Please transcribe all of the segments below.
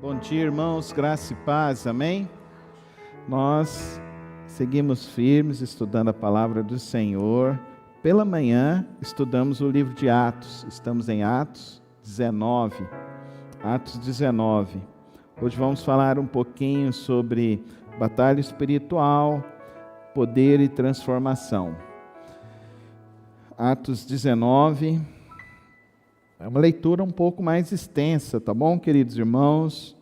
Bom dia, irmãos, graça e paz, amém? Nós seguimos firmes estudando a palavra do Senhor. Pela manhã, estudamos o livro de Atos, estamos em Atos 19. Atos 19. Hoje vamos falar um pouquinho sobre batalha espiritual, poder e transformação. Atos 19. É uma leitura um pouco mais extensa, tá bom, queridos irmãos?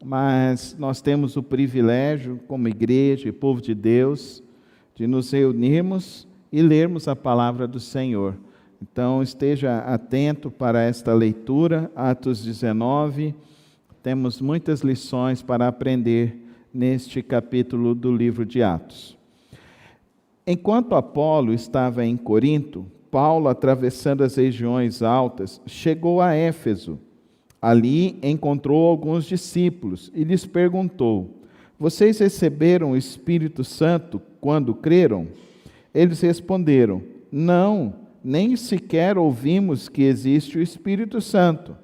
Mas nós temos o privilégio, como igreja e povo de Deus, de nos reunirmos e lermos a palavra do Senhor. Então, esteja atento para esta leitura, Atos 19. Temos muitas lições para aprender neste capítulo do livro de Atos. Enquanto Apolo estava em Corinto, Paulo, atravessando as regiões altas, chegou a Éfeso. Ali encontrou alguns discípulos e lhes perguntou: vocês receberam o Espírito Santo quando creram? Eles responderam: não, nem sequer ouvimos que existe o Espírito Santo.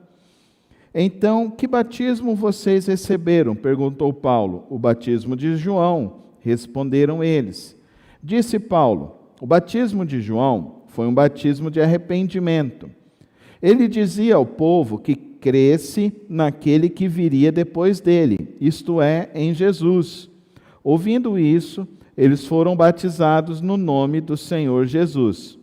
Então, que batismo vocês receberam? Perguntou Paulo. O batismo de João, responderam eles. Disse Paulo: o batismo de João foi um batismo de arrependimento. Ele dizia ao povo que cresce naquele que viria depois dele, isto é, em Jesus. Ouvindo isso, eles foram batizados no nome do Senhor Jesus.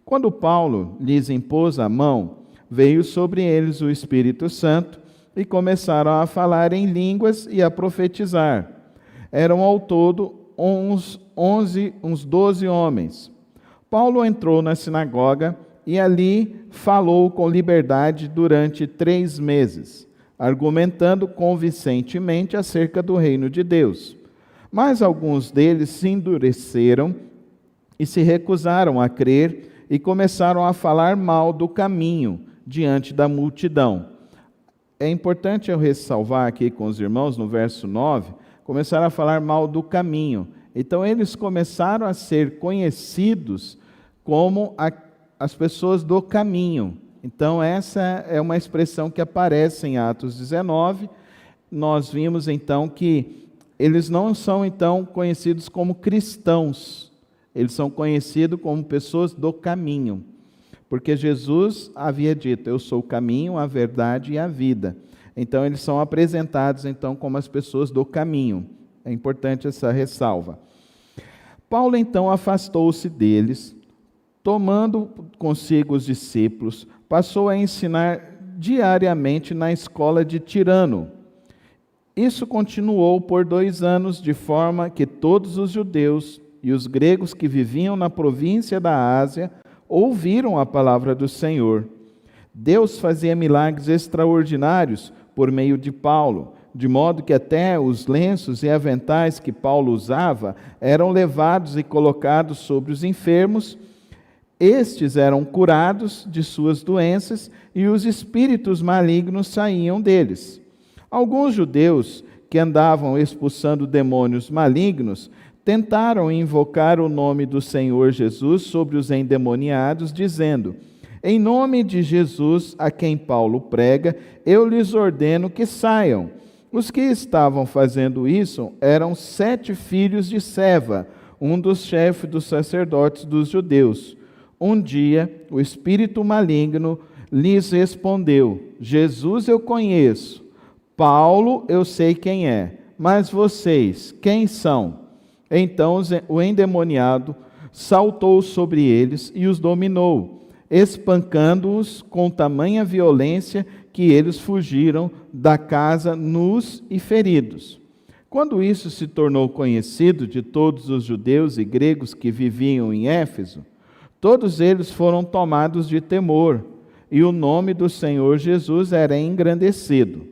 Quando Paulo lhes impôs a mão, veio sobre eles o Espírito Santo e começaram a falar em línguas e a profetizar. Eram ao todo uns 12 homens. Paulo entrou na sinagoga e ali falou com liberdade durante 3 meses, argumentando convincentemente acerca do reino de Deus. Mas alguns deles se endureceram e se recusaram a crer e começaram a falar mal do caminho diante da multidão. É importante eu ressalvar aqui com os irmãos, no verso 9, começaram a falar mal do caminho. Então eles começaram a ser conhecidos como as pessoas do caminho. Então essa é uma expressão que aparece em Atos 19. Nós vimos então que eles não são então conhecidos como cristãos, eles são conhecidos como pessoas do caminho, porque Jesus havia dito: eu sou o caminho, a verdade e a vida. Então eles são apresentados então como as pessoas do caminho. É importante essa ressalva. Paulo então afastou-se deles, tomando consigo os discípulos, passou a ensinar diariamente na escola de Tirano. Isso continuou por 2 anos, de forma que todos os judeus e os gregos que viviam na província da Ásia ouviram a palavra do Senhor. Deus fazia milagres extraordinários por meio de Paulo, de modo que até os lenços e aventais que Paulo usava eram levados e colocados sobre os enfermos. Estes eram curados de suas doenças e os espíritos malignos saíam deles. Alguns judeus que andavam expulsando demônios malignos tentaram invocar o nome do Senhor Jesus sobre os endemoniados, dizendo: em nome de Jesus, a quem Paulo prega, eu lhes ordeno que saiam. Os que estavam fazendo isso eram 7 filhos de Seva, um dos chefes dos sacerdotes dos judeus. Um dia, o espírito maligno lhes respondeu: Jesus eu conheço, Paulo eu sei quem é, mas vocês, quem são? Então o endemoniado saltou sobre eles e os dominou, espancando-os com tamanha violência que eles fugiram da casa nus e feridos. Quando isso se tornou conhecido de todos os judeus e gregos que viviam em Éfeso, todos eles foram tomados de temor, e o nome do Senhor Jesus era engrandecido.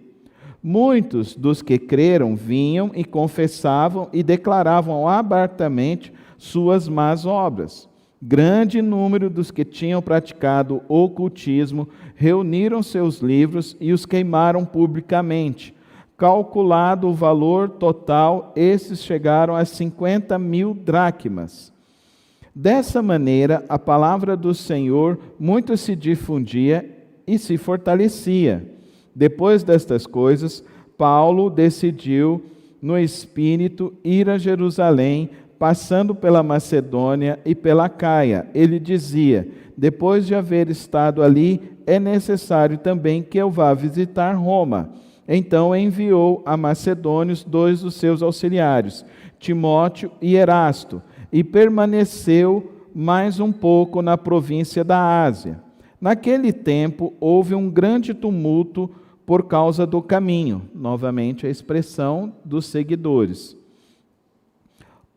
Muitos dos que creram vinham e confessavam e declaravam abertamente suas más obras. Grande número dos que tinham praticado ocultismo reuniram seus livros e os queimaram publicamente. Calculado o valor total, esses chegaram a 50.000 dracmas. Dessa maneira, a palavra do Senhor muito se difundia e se fortalecia. Depois destas coisas, Paulo decidiu, no Espírito, ir a Jerusalém, passando pela Macedônia e pela Caia. Ele dizia: depois de haver estado ali, é necessário também que eu vá visitar Roma. Então enviou a Macedônios 2 dos seus auxiliares, Timóteo e Erasto, e permaneceu mais um pouco na província da Ásia. Naquele tempo houve um grande tumulto por causa do caminho. Novamente a expressão dos seguidores.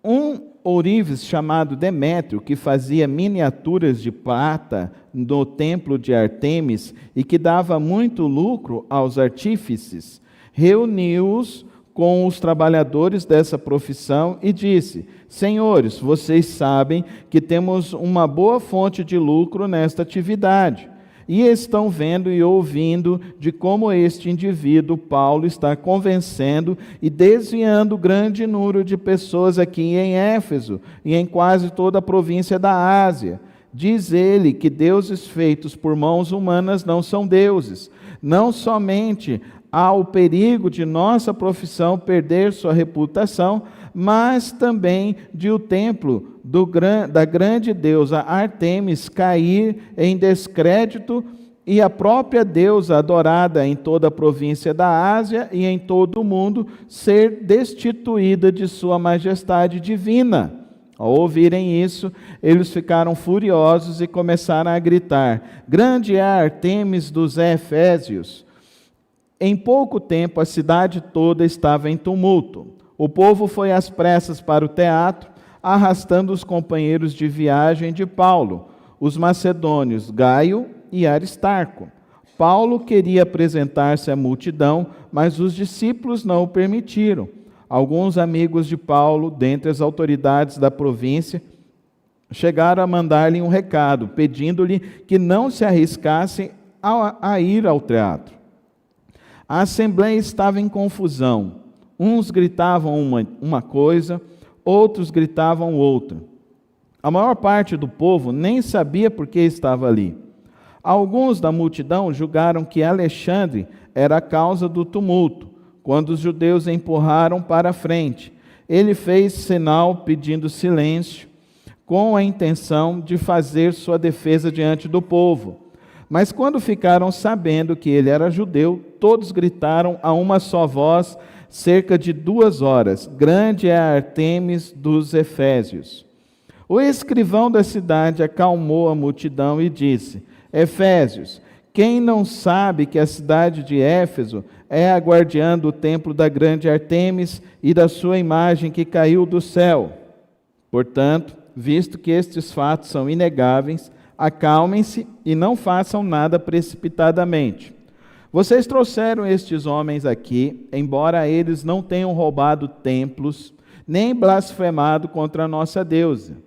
Um ourives chamado Demétrio, que fazia miniaturas de prata no templo de Ártemis e que dava muito lucro aos artífices, reuniu-os com os trabalhadores dessa profissão e disse: senhores, vocês sabem que temos uma boa fonte de lucro nesta atividade. E estão vendo e ouvindo de como este indivíduo, Paulo, está convencendo e desviando grande número de pessoas aqui em Éfeso e em quase toda a província da Ásia. Diz ele que deuses feitos por mãos humanas não são deuses. Não somente há o perigo de nossa profissão perder sua reputação, mas também de o templo da grande deusa Ártemis cair em descrédito e a própria deusa adorada em toda a província da Ásia e em todo o mundo ser destituída de sua majestade divina. Ao ouvirem isso, eles ficaram furiosos e começaram a gritar: grande é a Ártemis dos Efésios! Em pouco tempo a cidade toda estava em tumulto. O povo foi às pressas para o teatro, arrastando os companheiros de viagem de Paulo, os macedônios Gaio e Aristarco. Paulo queria apresentar-se à multidão, mas os discípulos não o permitiram. Alguns amigos de Paulo, dentre as autoridades da província, chegaram a mandar-lhe um recado, pedindo-lhe que não se arriscasse a ir ao teatro. A assembleia estava em confusão. Uns gritavam uma coisa, outros gritavam outra. A maior parte do povo nem sabia por que estava ali. Alguns da multidão julgaram que Alexandre era a causa do tumulto. Quando os judeus o empurraram para a frente, ele fez sinal pedindo silêncio, com a intenção de fazer sua defesa diante do povo. Mas quando ficaram sabendo que ele era judeu, todos gritaram a uma só voz, cerca de 2 horas: grande é a Ártemis dos Efésios. O escrivão da cidade acalmou a multidão e disse: Efésios, quem não sabe que a cidade de Éfeso é a guardiã do templo da grande Ártemis e da sua imagem que caiu do céu? Portanto, visto que estes fatos são inegáveis, acalmem-se e não façam nada precipitadamente. Vocês trouxeram estes homens aqui, embora eles não tenham roubado templos, nem blasfemado contra a nossa deusa.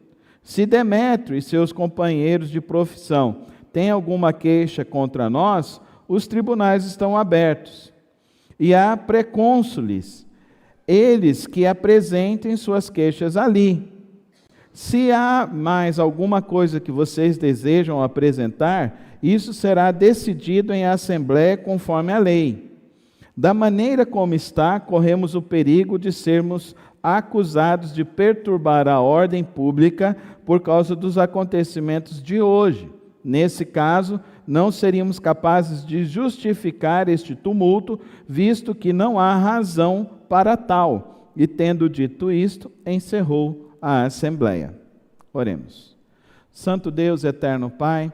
Se Demétrio e seus companheiros de profissão têm alguma queixa contra nós, os tribunais estão abertos. E há precônsules, eles que apresentem suas queixas ali. Se há mais alguma coisa que vocês desejam apresentar, isso será decidido em assembleia conforme a lei. Da maneira como está, corremos o perigo de sermos acusados de perturbar a ordem pública por causa dos acontecimentos de hoje. Nesse caso, não seríamos capazes de justificar este tumulto, visto que não há razão para tal. E tendo dito isto, encerrou a assembleia. Oremos. Santo Deus, eterno Pai,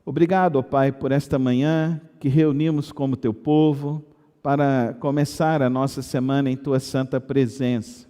obrigado, ó Pai, por esta manhã que reunimos como teu povo para começar a nossa semana em tua santa presença.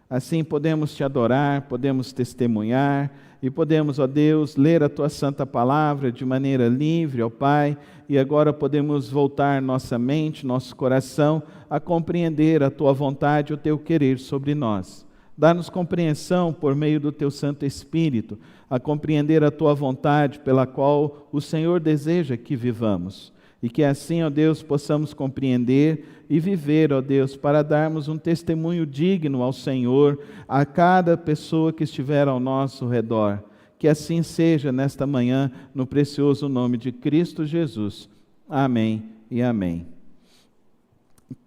Assim podemos te adorar, podemos testemunhar e podemos, ó Deus, ler a tua santa palavra de maneira livre, ó Pai, e agora podemos voltar nossa mente, nosso coração a compreender a tua vontade, o teu querer sobre nós. Dá-nos compreensão por meio do teu Santo Espírito, a compreender a tua vontade pela qual o Senhor deseja que vivamos. E que assim, ó Deus, possamos compreender e viver, ó Deus, para darmos um testemunho digno ao Senhor, a cada pessoa que estiver ao nosso redor. Que assim seja nesta manhã, no precioso nome de Cristo Jesus. Amém e amém.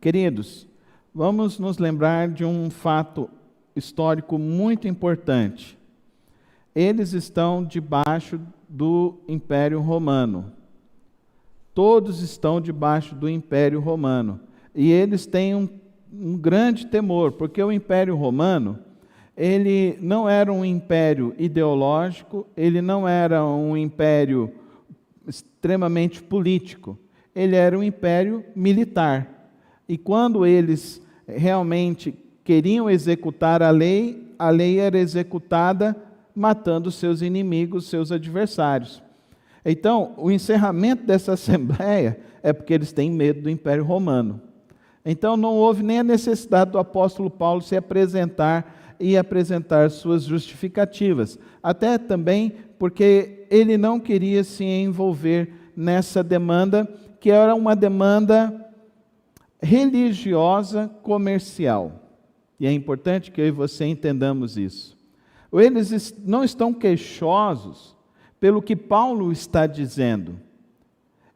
Queridos, vamos nos lembrar de um fato histórico muito importante. Eles estão debaixo do Império Romano. Todos estão debaixo do Império Romano. E eles têm um grande temor, porque o Império Romano, ele não era um império ideológico, ele não era um império extremamente político, ele era um império militar. E quando eles realmente queriam executar a lei era executada matando seus inimigos, seus adversários. Então, o encerramento dessa assembleia é porque eles têm medo do Império Romano. Então, não houve nem a necessidade do apóstolo Paulo se apresentar e apresentar suas justificativas. Até também porque ele não queria se envolver nessa demanda, que era uma demanda religiosa comercial. E é importante que eu e você entendamos isso. Eles não estão queixosos pelo que Paulo está dizendo.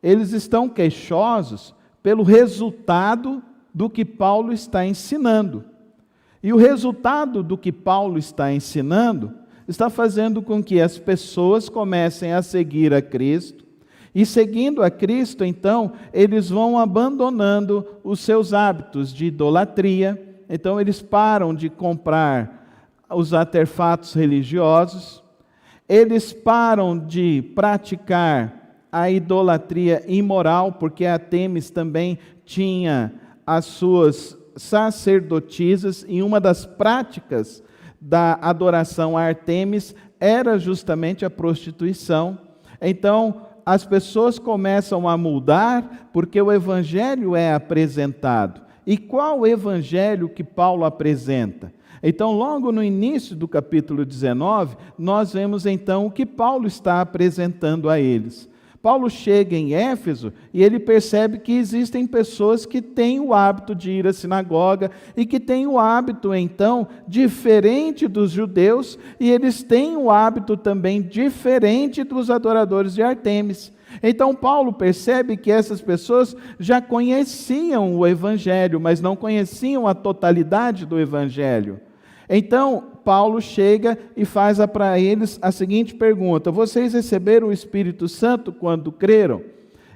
Eles estão queixosos pelo resultado do que Paulo está ensinando. E o resultado do que Paulo está ensinando está fazendo com que as pessoas comecem a seguir a Cristo. E seguindo a Cristo, então, eles vão abandonando os seus hábitos de idolatria. Então, eles param de comprar os artefatos religiosos, eles param de praticar a idolatria imoral, porque Artemis também tinha as suas sacerdotisas, e uma das práticas da adoração a Artemis era justamente a prostituição. Então, as pessoas começam a mudar, porque o evangelho é apresentado. E qual o evangelho que Paulo apresenta? Então, logo no início do capítulo 19, nós vemos então o que Paulo está apresentando a eles. Paulo chega em Éfeso e ele percebe que existem pessoas que têm o hábito de ir à sinagoga e que têm o hábito, então, diferente dos judeus, e eles têm o hábito também diferente dos adoradores de Artemis. Então, Paulo percebe que essas pessoas já conheciam o Evangelho, mas não conheciam a totalidade do Evangelho. Então, Paulo chega e faz para eles a seguinte pergunta: vocês receberam o Espírito Santo quando creram?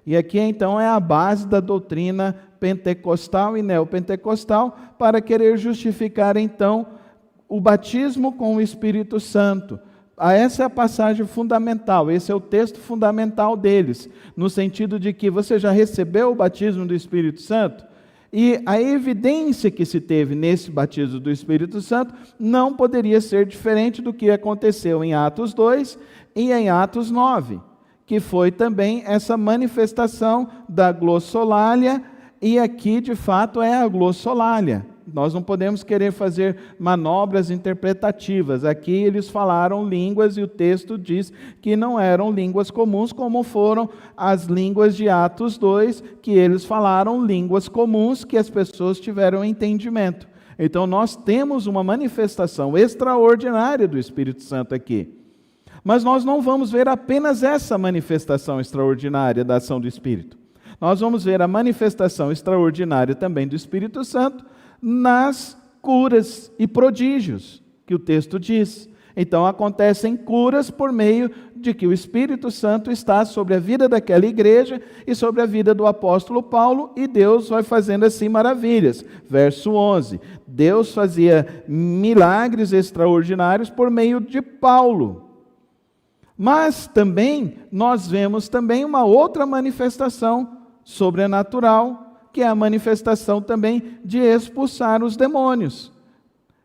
E aqui então é a base da doutrina pentecostal e neopentecostal para querer justificar então o batismo com o Espírito Santo. Essa é a passagem fundamental, esse é o texto fundamental deles, no sentido de que você já recebeu o batismo do Espírito Santo? E a evidência que se teve nesse batismo do Espírito Santo não poderia ser diferente do que aconteceu em Atos 2 e em Atos 9, que foi também essa manifestação da glossolalia, e aqui de fato é a glossolalia. Nós não podemos querer fazer manobras interpretativas. Aqui eles falaram línguas e o texto diz que não eram línguas comuns, como foram as línguas de Atos 2, que eles falaram línguas comuns que as pessoas tiveram entendimento. Então nós temos uma manifestação extraordinária do Espírito Santo aqui. Mas nós não vamos ver apenas essa manifestação extraordinária da ação do Espírito. Nós vamos ver a manifestação extraordinária também do Espírito Santo nas curas e prodígios, que o texto diz. Então acontecem curas por meio de que o Espírito Santo está sobre a vida daquela igreja e sobre a vida do apóstolo Paulo, e Deus vai fazendo assim maravilhas. Verso 11, Deus fazia milagres extraordinários por meio de Paulo. Mas também, nós vemos também uma outra manifestação sobrenatural, que é a manifestação também de expulsar os demônios.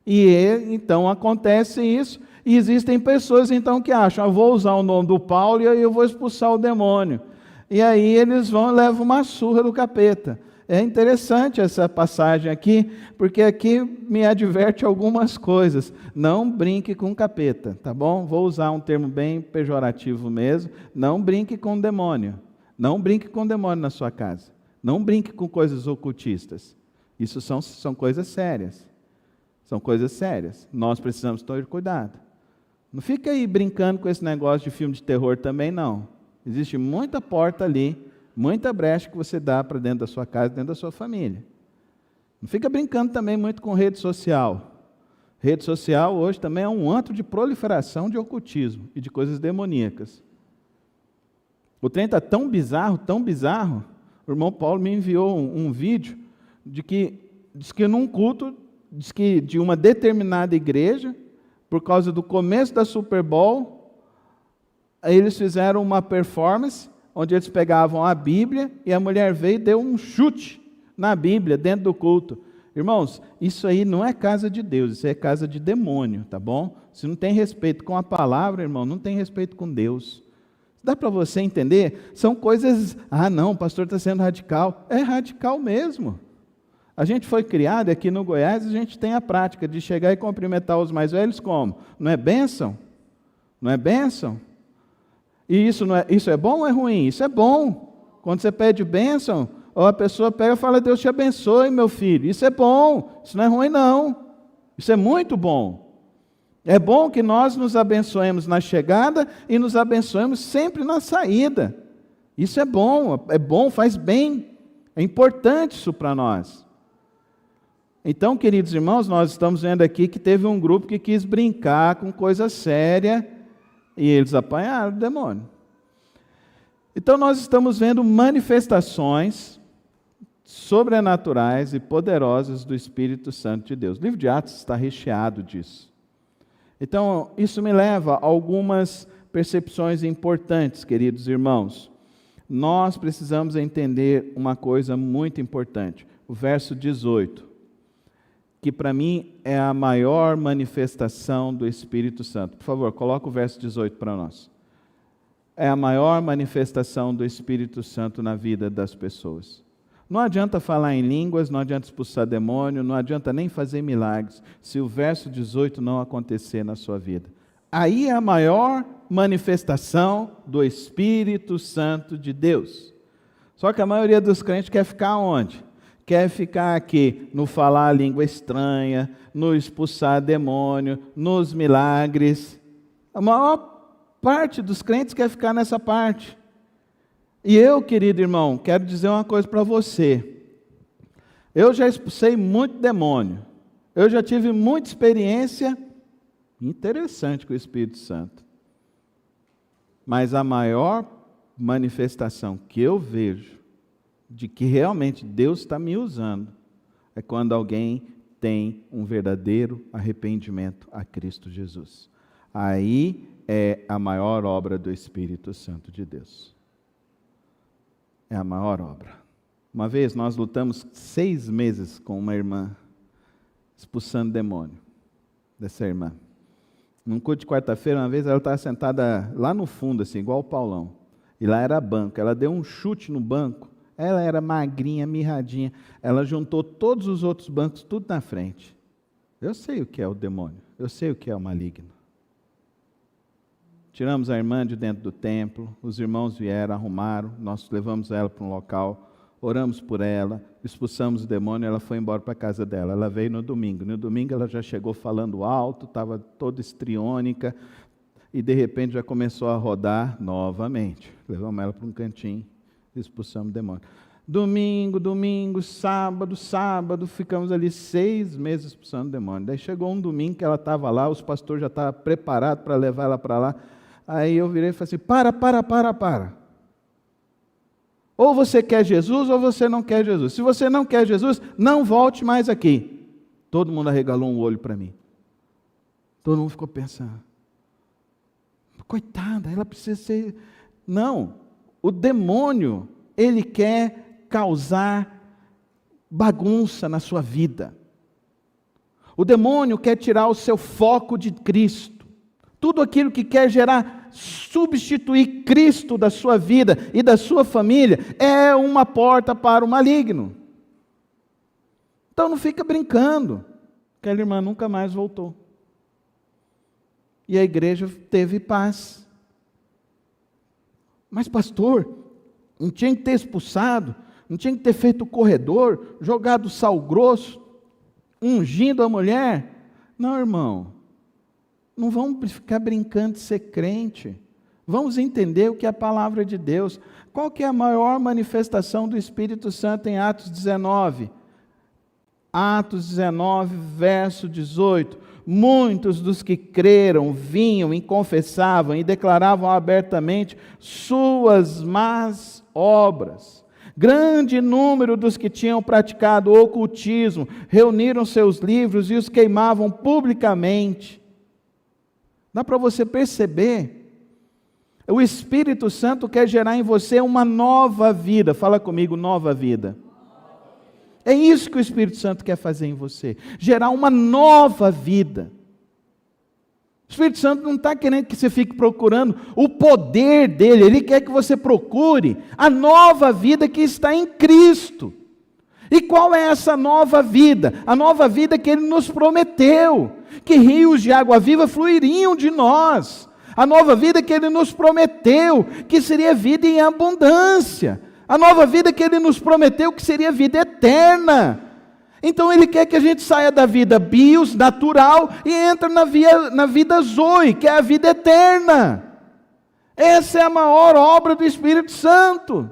E então acontece isso, e existem pessoas então que acham: eu vou usar o nome do Paulo e aí eu vou expulsar o demônio. E aí eles vão e levam uma surra do capeta. É interessante essa passagem aqui, porque aqui me adverte algumas coisas. Não brinque com capeta, tá bom? Vou usar um termo bem pejorativo mesmo. Não brinque com demônio. Não brinque com demônio na sua casa. Não brinque com coisas ocultistas. Isso são coisas sérias. São coisas sérias. Nós precisamos ter cuidado. Não fica aí brincando com esse negócio de filme de terror também, não. Existe muita porta ali, muita brecha que você dá para dentro da sua casa, dentro da sua família. Não fica brincando também muito com rede social. Rede social hoje também é um antro de proliferação de ocultismo e de coisas demoníacas. O trem está tão bizarro, o irmão Paulo me enviou um vídeo diz que num culto, diz que de uma determinada igreja, por causa do começo da Super Bowl, eles fizeram uma performance, onde eles pegavam a Bíblia, e a mulher veio e deu um chute na Bíblia, dentro do culto. Irmãos, isso aí não é casa de Deus, isso é casa de demônio, tá bom? Se não tem respeito com a palavra, irmão, não tem respeito com Deus. Dá para você entender? São coisas, não, o pastor está sendo radical. É radical mesmo. A gente foi criado aqui no Goiás, a gente tem a prática de chegar e cumprimentar os mais velhos como? Não é bênção? Não é bênção? E isso é bom ou é ruim? Isso é bom. Quando você pede bênção, ou a pessoa pega e fala, Deus te abençoe, meu filho. Isso é bom, isso não é ruim não. Isso é muito bom. É bom que nós nos abençoemos na chegada e nos abençoemos sempre na saída. Isso é bom, faz bem. É importante isso para nós. Então, queridos irmãos, nós estamos vendo aqui que teve um grupo que quis brincar com coisa séria e eles apanharam o demônio. Então, nós estamos vendo manifestações sobrenaturais e poderosas do Espírito Santo de Deus. O livro de Atos está recheado disso. Então, isso me leva a algumas percepções importantes, queridos irmãos. Nós precisamos entender uma coisa muito importante. O verso 18, que para mim é a maior manifestação do Espírito Santo. Por favor, coloca o verso 18 para nós. É a maior manifestação do Espírito Santo na vida das pessoas. Não adianta falar em línguas, não adianta expulsar demônio, não adianta nem fazer milagres, se o verso 18 não acontecer na sua vida. Aí é a maior manifestação do Espírito Santo de Deus. Só que a maioria dos crentes quer ficar onde? Quer ficar aqui no falar a língua estranha, no expulsar demônio, nos milagres. A maior parte dos crentes quer ficar nessa parte. E eu, querido irmão, quero dizer uma coisa para você. Eu já expulsei muito demônio. Eu já tive muita experiência interessante com o Espírito Santo. Mas a maior manifestação que eu vejo de que realmente Deus está me usando é quando alguém tem um verdadeiro arrependimento a Cristo Jesus. Aí é a maior obra do Espírito Santo de Deus. É a maior obra. Uma vez nós lutamos 6 meses com uma irmã, expulsando demônio dessa irmã. Num culto de quarta-feira, uma vez ela estava sentada lá no fundo, assim, igual o Paulão. E lá era banco. Ela deu um chute no banco. Ela era magrinha, mirradinha. Ela juntou todos os outros bancos, tudo na frente. Eu sei o que é o demônio. Eu sei o que é o maligno. Tiramos a irmã de dentro do templo, os irmãos vieram, arrumaram, nós levamos ela para um local, oramos por ela, expulsamos o demônio, ela foi embora para a casa dela. Ela veio no domingo. No domingo ela já chegou falando alto, estava toda histriônica, e de repente já começou a rodar novamente. Levamos ela para um cantinho, expulsamos o demônio. Domingo, sábado, ficamos ali 6 meses expulsando o demônio. Daí chegou um domingo que ela estava lá, os pastores já estavam preparados para levar ela para lá. Aí eu virei e falei assim, para. Ou você quer Jesus ou você não quer Jesus. Se você não quer Jesus, não volte mais aqui. Todo mundo arregalou um olho para mim. Todo mundo ficou pensando, coitada, ela precisa ser... Não, o demônio, ele quer causar bagunça na sua vida. O demônio quer tirar o seu foco de Cristo. Tudo aquilo que quer substituir Cristo da sua vida e da sua família, é uma porta para o maligno. Então não fica brincando. Aquela irmã nunca mais voltou. E a igreja teve paz. Mas pastor, não tinha que ter expulsado, não tinha que ter feito o corredor, jogado sal grosso, ungindo a mulher. Não, irmão. Não vamos ficar brincando de ser crente. Vamos entender o que é a palavra de Deus. Qual que é a maior manifestação do Espírito Santo em Atos 19? Atos 19, verso 18. Muitos dos que creram vinham e confessavam e declaravam abertamente suas más obras. Grande número dos que tinham praticado o ocultismo reuniram seus livros e os queimavam publicamente. Dá para você perceber? O Espírito Santo quer gerar em você uma nova vida. Fala comigo, nova vida. É isso que o Espírito Santo quer fazer em você. Gerar uma nova vida. O Espírito Santo não está querendo que você fique procurando o poder dele. Ele quer que você procure a nova vida que está em Cristo. E qual é essa nova vida? A nova vida que ele nos prometeu. Que rios de água viva fluiriam de nós. A nova vida que ele nos prometeu, que seria vida em abundância. A nova vida que ele nos prometeu, que seria vida eterna. Então ele quer que a gente saia da vida bios, natural, e entre na vida zoe, que é a vida eterna. Essa é a maior obra do Espírito Santo.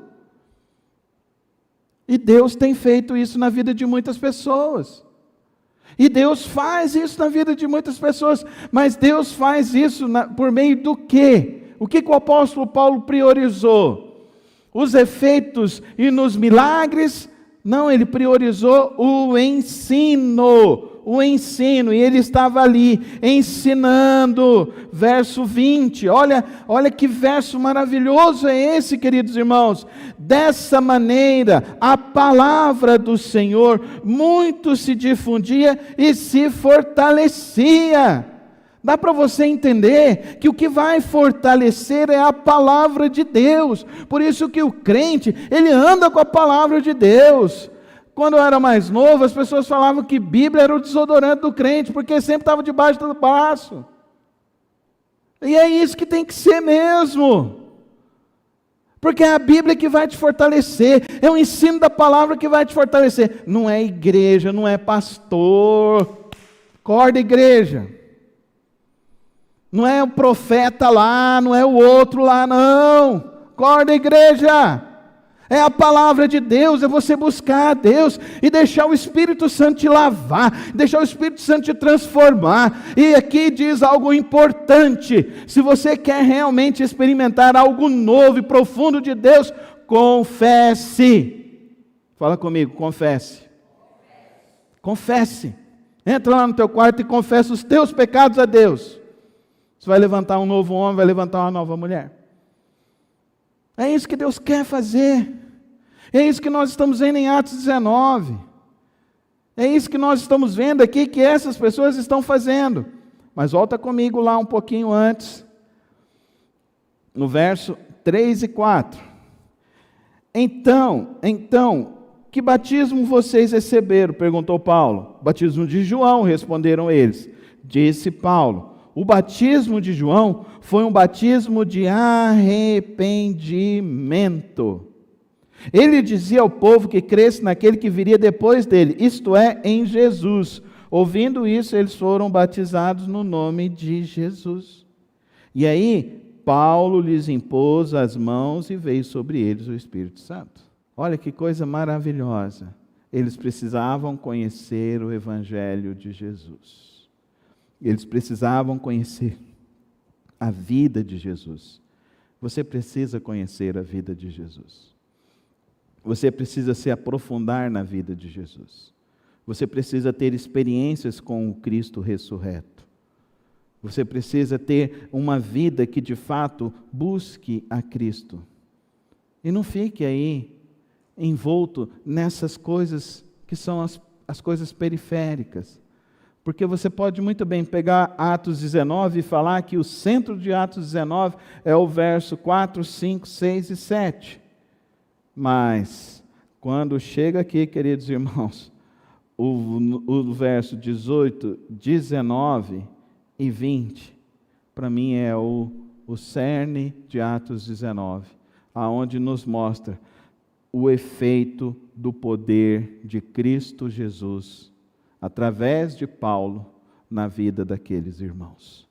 E Deus tem feito isso na vida de muitas pessoas. E Deus faz isso na vida de muitas pessoas, mas Deus faz isso por meio do quê? O que o apóstolo Paulo priorizou? Os efeitos e nos milagres? Não, ele priorizou o ensino, e ele estava ali ensinando. Verso 20, olha que verso maravilhoso é esse, queridos irmãos. Dessa maneira, a palavra do Senhor muito se difundia e se fortalecia. Dá para você entender que o que vai fortalecer é a palavra de Deus. Por isso que o crente, ele anda com a palavra de Deus. Quando eu era mais novo, as pessoas falavam que Bíblia era o desodorante do crente, porque sempre estava debaixo do braço. E é isso que tem que ser mesmo. Porque é a Bíblia que vai te fortalecer, é o ensino da palavra que vai te fortalecer. Não é igreja, não é pastor. Acorda, igreja. Não é o profeta lá, não é o outro lá, não. Acorda, igreja. É a palavra de Deus, é você buscar a Deus e deixar o Espírito Santo te lavar, deixar o Espírito Santo te transformar. E aqui diz algo importante: se você quer realmente experimentar algo novo e profundo de Deus, confesse. Fala comigo, confesse. Confesse. Entra lá no teu quarto e confessa os teus pecados a Deus. Você vai levantar um novo homem, vai levantar uma nova mulher. É isso que Deus quer fazer. É isso que nós estamos vendo em Atos 19. É isso que nós estamos vendo aqui, que essas pessoas estão fazendo. Mas volta comigo lá um pouquinho antes, no verso 3 e 4. Então, que batismo vocês receberam? Perguntou Paulo. Batismo de João, responderam eles. Disse Paulo: o batismo de João foi um batismo de arrependimento. Ele dizia ao povo que cresce naquele que viria depois dele, isto é, em Jesus. Ouvindo isso, eles foram batizados no nome de Jesus. E aí, Paulo lhes impôs as mãos e veio sobre eles o Espírito Santo. Olha que coisa maravilhosa. Eles precisavam conhecer o Evangelho de Jesus. Eles precisavam conhecer a vida de Jesus. Você precisa conhecer a vida de Jesus. Você precisa se aprofundar na vida de Jesus. Você precisa ter experiências com o Cristo ressurreto. Você precisa ter uma vida que de fato busque a Cristo. E não fique aí envolto nessas coisas que são as coisas periféricas. Porque você pode muito bem pegar Atos 19 e falar que o centro de Atos 19 é o verso 4, 5, 6 e 7. Mas, quando chega aqui, queridos irmãos, o verso 18, 19 e 20, para mim é o cerne de Atos 19, aonde nos mostra o efeito do poder de Cristo Jesus, através de Paulo, na vida daqueles irmãos.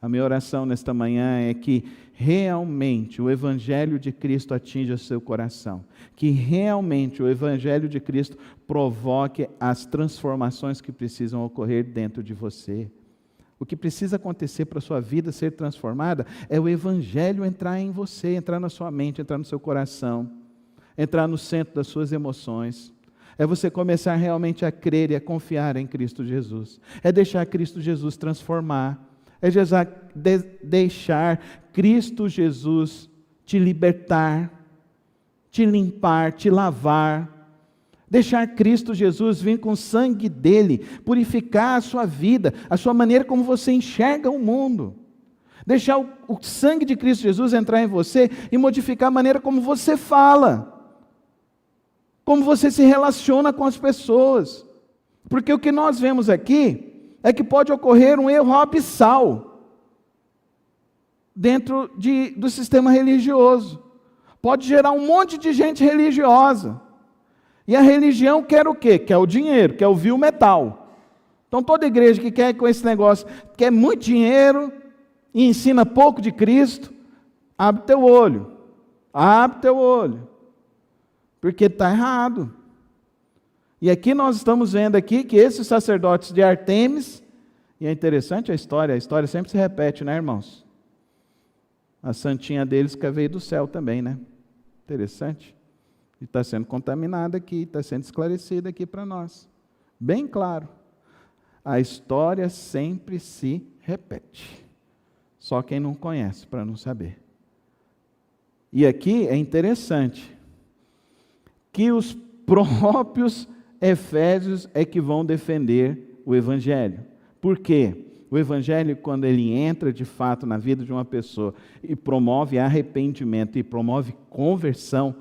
A minha oração nesta manhã é que realmente o Evangelho de Cristo atinja seu coração, que realmente o Evangelho de Cristo provoque as transformações que precisam ocorrer dentro de você. O que precisa acontecer para a sua vida ser transformada é o Evangelho entrar em você, entrar na sua mente, entrar no seu coração, entrar no centro das suas emoções. É você começar realmente a crer e a confiar em Cristo Jesus. É deixar Cristo Jesus transformar. É deixar Cristo Jesus te libertar, te limpar, te lavar. Deixar Cristo Jesus vir com o sangue dele, purificar a sua vida, a sua maneira como você enxerga o mundo. Deixar o sangue de Cristo Jesus entrar em você e modificar a maneira como você fala, como você se relaciona com as pessoas. Porque o que nós vemos aqui é que pode ocorrer um erro abissal dentro do sistema religioso. Pode gerar um monte de gente religiosa. E a religião quer o quê? Quer o dinheiro, quer o vil metal. Então toda igreja que quer com esse negócio, quer muito dinheiro e ensina pouco de Cristo, abre teu olho. Abre teu olho. Porque está errado. E aqui nós estamos vendo aqui que esses sacerdotes de Artemis, e é interessante a história sempre se repete, né, irmãos? A santinha deles que veio do céu também, né? Interessante. E está sendo contaminada aqui, está sendo esclarecida aqui para nós. Bem claro. A história sempre se repete. Só quem não conhece para não saber. E aqui é interessante que os próprios Efésios é que vão defender o Evangelho. Por quê? O Evangelho, quando ele entra de fato na vida de uma pessoa e promove arrependimento e promove conversão,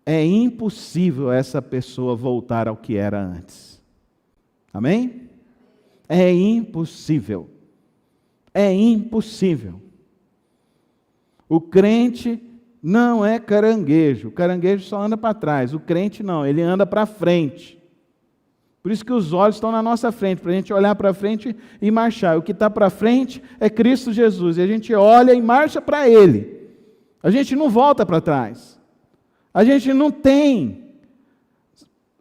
é impossível essa pessoa voltar ao que era antes. Amém? É impossível. É impossível. O crente não é caranguejo. O caranguejo só anda para trás. O crente não, ele anda para frente. Por isso que os olhos estão na nossa frente, para a gente olhar para frente e marchar. O que está para frente é Cristo Jesus. E a gente olha e marcha para Ele. A gente não volta para trás. A gente não tem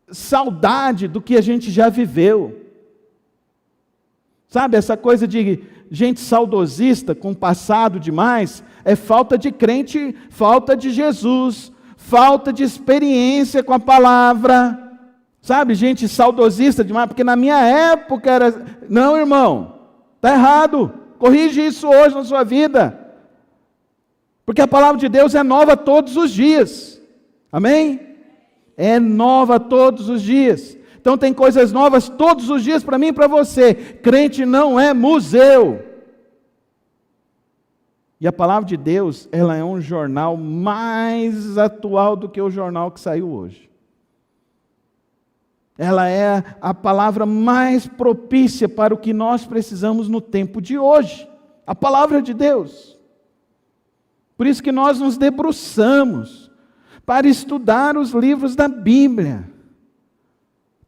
saudade do que a gente já viveu. Sabe, essa coisa de gente saudosista com passado demais, é falta de crente, falta de Jesus, falta de experiência com a palavra. Sabe, gente saudosista demais, porque na minha época era... Não, irmão, está errado. Corrige isso hoje na sua vida. Porque a palavra de Deus é nova todos os dias. Amém? É nova todos os dias. Então tem coisas novas todos os dias para mim e para você. Crente não é museu. E a palavra de Deus, ela é um jornal mais atual do que o jornal que saiu hoje. Ela é a palavra mais propícia para o que nós precisamos no tempo de hoje. A palavra de Deus. Por isso que nós nos debruçamos para estudar os livros da Bíblia.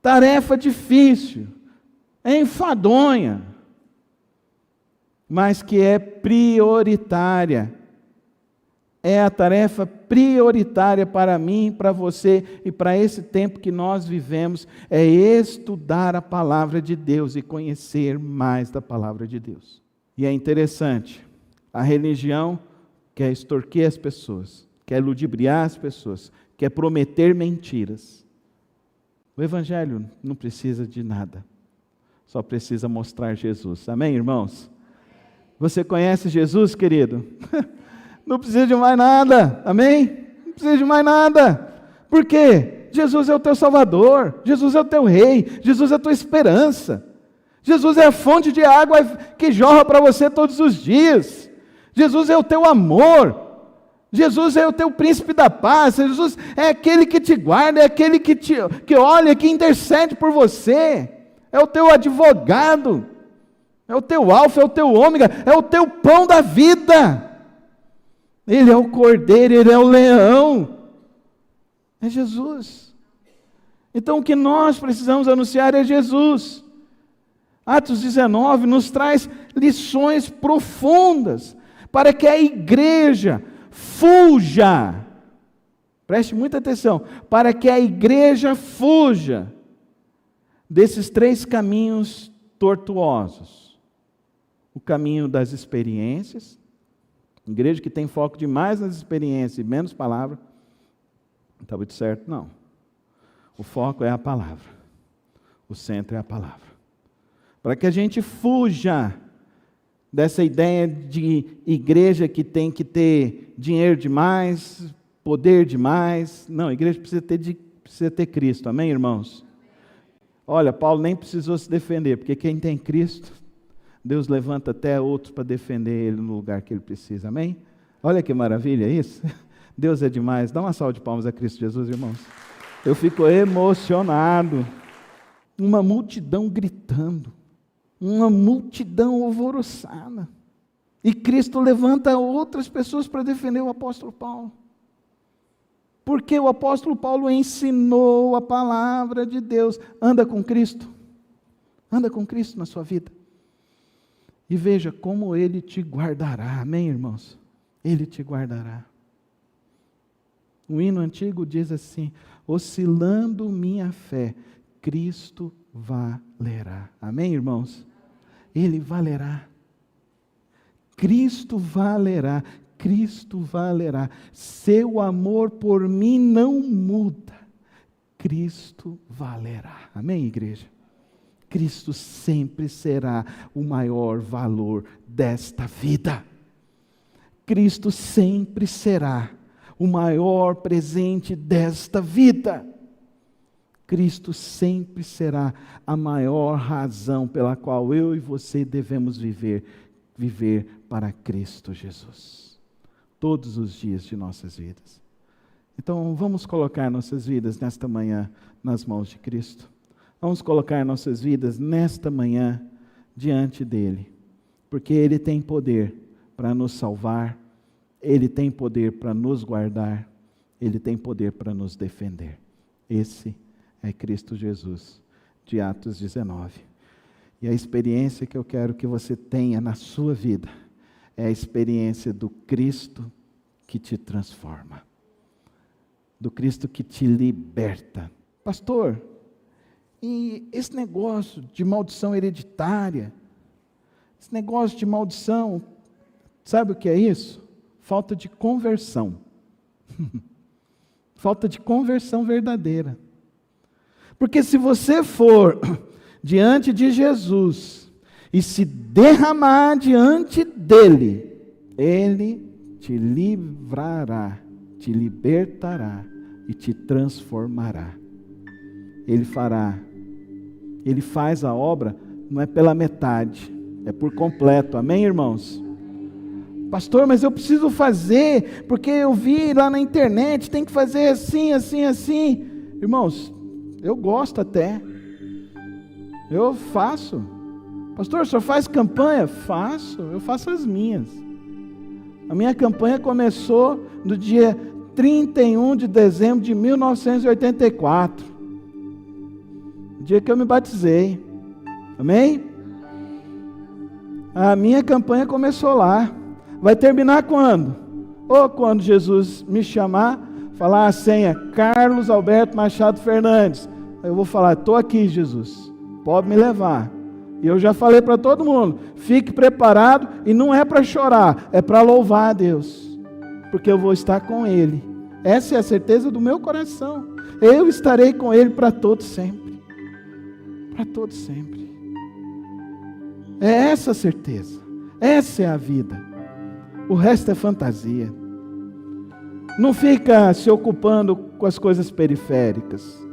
Tarefa difícil, é enfadonha, mas que é prioritária. É a tarefa prioritária para mim, para você e para esse tempo que nós vivemos, é estudar a palavra de Deus e conhecer mais da palavra de Deus. E é interessante, a religião quer extorquir as pessoas, quer ludibriar as pessoas, quer prometer mentiras. O Evangelho não precisa de nada, só precisa mostrar Jesus. Amém, irmãos? Você conhece Jesus, querido? Não precisa de mais nada, amém? Não precisa de mais nada. Por quê? Jesus é o teu Salvador, Jesus é o teu Rei, Jesus é a tua esperança. Jesus é a fonte de água que jorra para você todos os dias. Jesus é o teu amor. Jesus é o teu príncipe da paz. Jesus é aquele que te guarda, é aquele que olha, que intercede por você. É o teu advogado. É o teu alfa, é o teu ômega, é o teu pão da vida. Ele é o cordeiro, ele é o leão. É Jesus. Então o que nós precisamos anunciar é Jesus. Atos 19 nos traz lições profundas para que a igreja fuja. Preste muita atenção. Para que a igreja fuja desses 3 caminhos tortuosos. O caminho das experiências. Igreja que tem foco demais nas experiências e menos palavra. Não está muito certo, não. O foco é a palavra. O centro é a palavra. Para que a gente fuja dessa ideia de igreja que tem que ter dinheiro demais, poder demais. Não, a igreja precisa ter Cristo. Amém, irmãos? Olha, Paulo nem precisou se defender, porque quem tem Cristo, Deus levanta até outros para defender ele no lugar que ele precisa. Amém? Olha que maravilha isso. Deus é demais. Dá uma salva de palmas a Cristo Jesus, irmãos. Eu fico emocionado. Uma multidão gritando. Uma multidão alvoroçada. E Cristo levanta outras pessoas para defender o apóstolo Paulo. Porque o apóstolo Paulo ensinou a palavra de Deus. Anda com Cristo. Anda com Cristo na sua vida. E veja como Ele te guardará. Amém, irmãos? Ele te guardará. O hino antigo diz assim: oscilando minha fé, Cristo valerá. Amém, irmãos? Ele valerá. Cristo valerá. Cristo valerá. Seu amor por mim não muda. Cristo valerá. Amém, igreja? Cristo sempre será o maior valor desta vida. Cristo sempre será o maior presente desta vida. Cristo sempre será a maior razão pela qual eu e você devemos viver para Cristo Jesus. Todos os dias de nossas vidas. Então, vamos colocar nossas vidas nesta manhã nas mãos de Cristo. Vamos colocar nossas vidas nesta manhã diante dEle. Porque Ele tem poder para nos salvar. Ele tem poder para nos guardar. Ele tem poder para nos defender. Esse é Cristo Jesus, de Atos 19. E a experiência que eu quero que você tenha na sua vida é a experiência do Cristo que te transforma. Do Cristo que te liberta. Pastor, e esse negócio de maldição hereditária, esse negócio de maldição, sabe o que é isso? Falta de conversão. Falta de conversão verdadeira. Porque se você for diante de Jesus e se derramar diante dele, ele te livrará, te libertará e te transformará. Ele fará. Ele faz a obra, não é pela metade, é por completo. Amém, irmãos? Pastor, mas eu preciso fazer, porque eu vi lá na internet, tem que fazer assim, assim, assim. Irmãos, eu gosto até. Eu faço. Pastor, o senhor faz campanha? Faço, eu faço as minhas. A minha campanha começou no dia 31 de dezembro de 1984. O dia que eu me batizei. Amém? A minha campanha começou lá. Vai terminar quando? Ou quando Jesus me chamar, falar a senha, Carlos Alberto Machado Fernandes. Eu vou falar, estou aqui, Jesus, pode me levar. E eu já falei para todo mundo, fique preparado, e não é para chorar, é para louvar a Deus, porque eu vou estar com Ele. Essa é a certeza do meu coração. Eu estarei com Ele para todo sempre. Para todo sempre. É essa a certeza. Essa é a vida. O resto é fantasia. Não fica se ocupando com as coisas periféricas.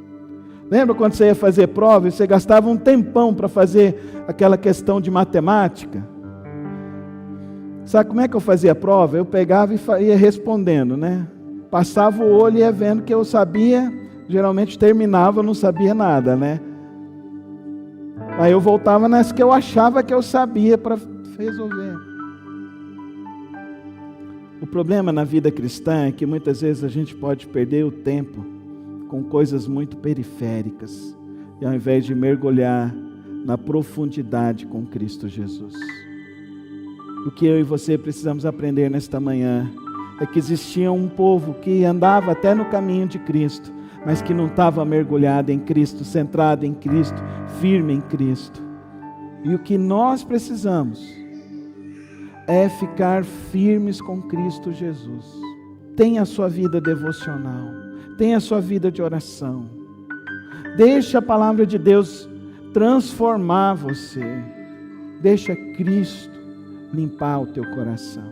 Lembra quando você ia fazer prova e você gastava um tempão para fazer aquela questão de matemática? Sabe como é que eu fazia a prova? Eu pegava e ia respondendo, né? Passava o olho e ia vendo que eu sabia, geralmente terminava, eu não sabia nada, né? Aí eu voltava nas que eu achava que eu sabia para resolver. O problema na vida cristã é que muitas vezes a gente pode perder o tempo com coisas muito periféricas. E ao invés de mergulhar na profundidade com Cristo Jesus. O que eu e você precisamos aprender nesta manhã é que existia um povo que andava até no caminho de Cristo, mas que não estava mergulhado em Cristo, centrado em Cristo, firme em Cristo. E o que nós precisamos é ficar firmes com Cristo Jesus. Tenha a sua vida devocional, tenha a sua vida de oração. Deixa a palavra de Deus transformar você. Deixa Cristo limpar o teu coração.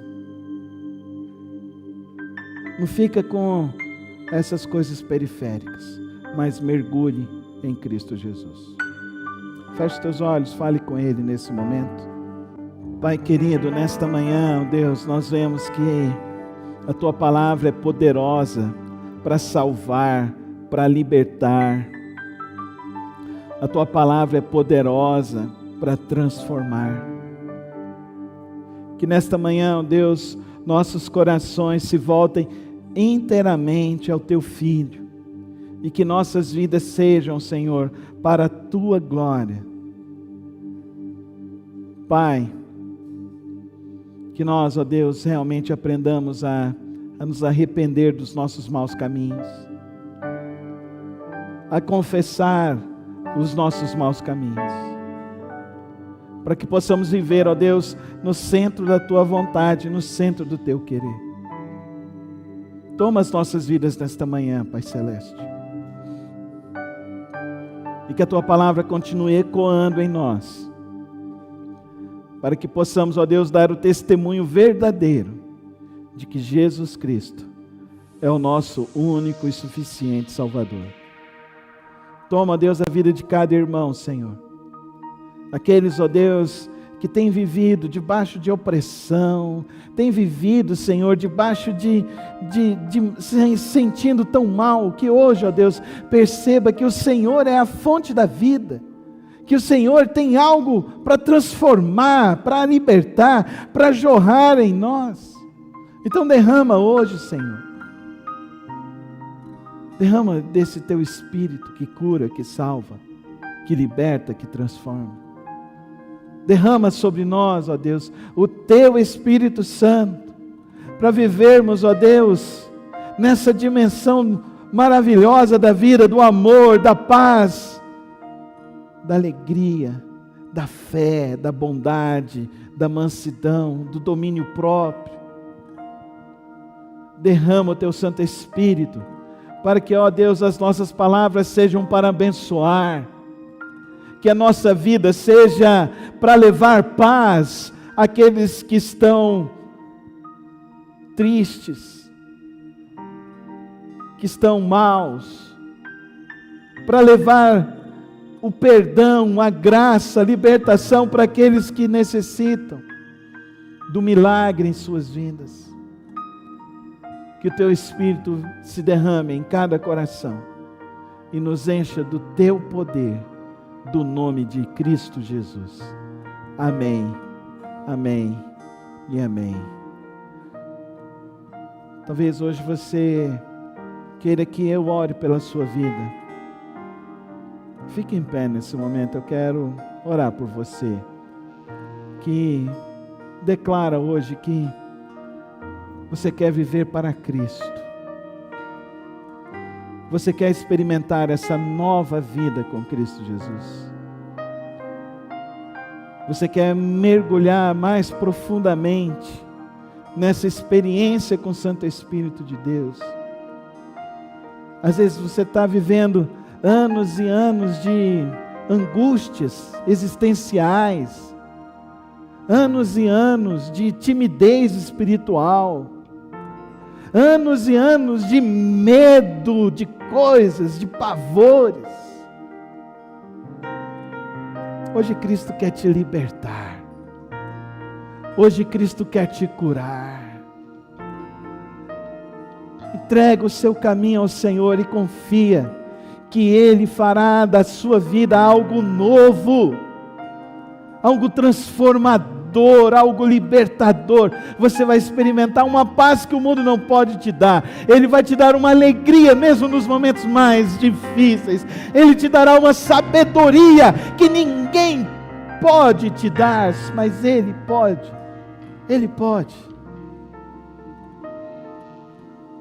Não fica com essas coisas periféricas, mas mergulhe em Cristo Jesus. Feche os teus olhos, fale com Ele nesse momento. Pai querido, nesta manhã, Deus, nós vemos que a Tua palavra é poderosa para salvar, para libertar. A Tua palavra é poderosa para transformar. Que nesta manhã, Deus, nossos corações se voltem inteiramente ao Teu Filho. E que nossas vidas sejam, Senhor, para a Tua glória. Pai, que nós, ó Deus, realmente aprendamos a nos arrepender dos nossos maus caminhos, a confessar os nossos maus caminhos, para que possamos viver, ó Deus, no centro da Tua vontade, no centro do Teu querer. Toma as nossas vidas nesta manhã, Pai Celeste, e que a Tua palavra continue ecoando em nós, para que possamos, ó Deus, dar o testemunho verdadeiro de que Jesus Cristo é o nosso único e suficiente Salvador. Toma, ó Deus, a vida de cada irmão, Senhor. Aqueles, ó Deus, que têm vivido debaixo de opressão, têm vivido, Senhor, debaixo se sentindo tão mal, que hoje, ó Deus, perceba que o Senhor é a fonte da vida, que o Senhor tem algo para transformar, para libertar, para jorrar em nós. Então derrama hoje, Senhor, derrama desse Teu Espírito que cura, que salva, que liberta, que transforma. Derrama sobre nós, ó Deus, o Teu Espírito Santo, para vivermos, ó Deus, nessa dimensão maravilhosa da vida, do amor, da paz, da alegria, da fé, da bondade, da mansidão, do domínio próprio. Derrama o Teu Santo Espírito, para que, ó Deus, as nossas palavras sejam para abençoar, que a nossa vida seja para levar paz àqueles que estão tristes, que estão maus, para levar o perdão, a graça, a libertação para aqueles que necessitam do milagre em suas vidas. Que o Teu Espírito se derrame em cada coração e nos encha do Teu poder, do nome de Cristo Jesus. Amém, amém e amém. Talvez hoje você queira que eu ore pela sua vida. Fique em pé nesse momento, eu quero orar por você, que declara hoje que você quer viver para Cristo. Você quer experimentar essa nova vida com Cristo Jesus. Você quer mergulhar mais profundamente nessa experiência com o Santo Espírito de Deus. Às vezes você está vivendo anos e anos de angústias existenciais, anos e anos de timidez espiritual, anos e anos de medo de coisas, de pavores. Hoje Cristo quer te libertar. Hoje Cristo quer te curar. Entrega o seu caminho ao Senhor e confia que Ele fará da sua vida algo novo, algo transformador. transformador, algo libertador. Você vai experimentar uma paz que o mundo não pode te dar. Ele vai te dar uma alegria, mesmo nos momentos mais difíceis. Ele te dará uma sabedoria que ninguém pode te dar, mas Ele pode. Ele pode.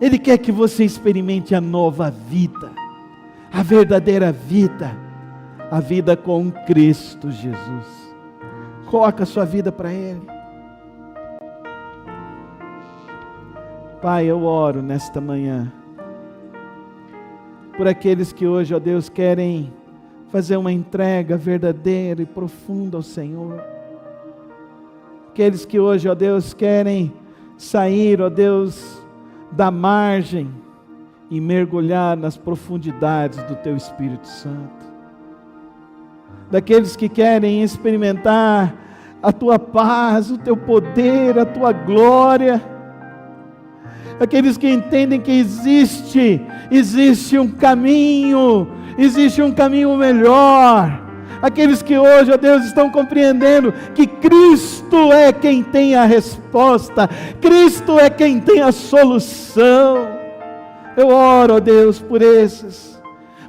Ele quer que você experimente a nova vida, a verdadeira vida, a vida com Cristo Jesus. Coloca a sua vida para Ele. Pai, eu oro nesta manhã por aqueles que hoje, ó Deus, querem fazer uma entrega verdadeira e profunda ao Senhor. Aqueles que hoje, ó Deus, querem sair, ó Deus, da margem e mergulhar nas profundidades do Teu Espírito Santo. Daqueles que querem experimentar a Tua paz, o Teu poder, a Tua glória. Aqueles que entendem que existe um caminho melhor. Aqueles que hoje, ó Deus, estão compreendendo que Cristo é quem tem a resposta, Cristo é quem tem a solução. Eu oro, ó Deus, por esses,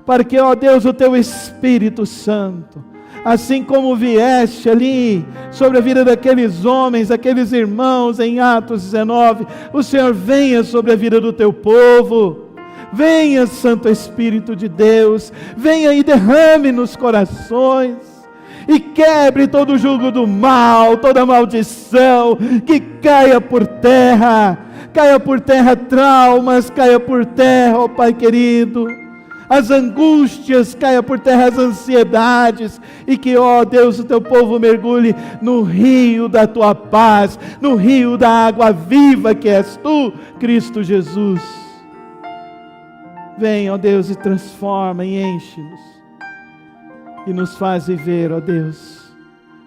para que, ó Deus, o Teu Espírito Santo, assim como vieste ali sobre a vida daqueles homens, aqueles irmãos em Atos 19, o Senhor venha sobre a vida do Teu povo. Venha, Santo Espírito de Deus, venha e derrame nos corações, e quebre todo o jugo do mal, toda maldição, que caia por terra traumas, caia por terra, ó Pai querido, as angústias, caia por terra as ansiedades, e que, ó Deus, o Teu povo mergulhe no rio da Tua paz, no rio da água viva que és Tu, Cristo Jesus. Vem, ó Deus, e transforma e enche-nos, e nos faz viver, ó Deus,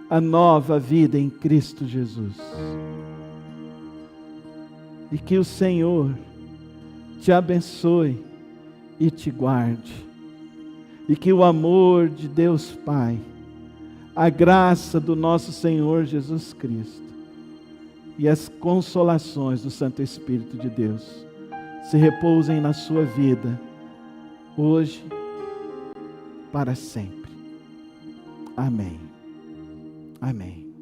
a nova vida em Cristo Jesus. E que o Senhor te abençoe e te guarde, e que o amor de Deus Pai, a graça do nosso Senhor Jesus Cristo e as consolações do Santo Espírito de Deus se repousem na sua vida, hoje, para sempre. Amém. Amém.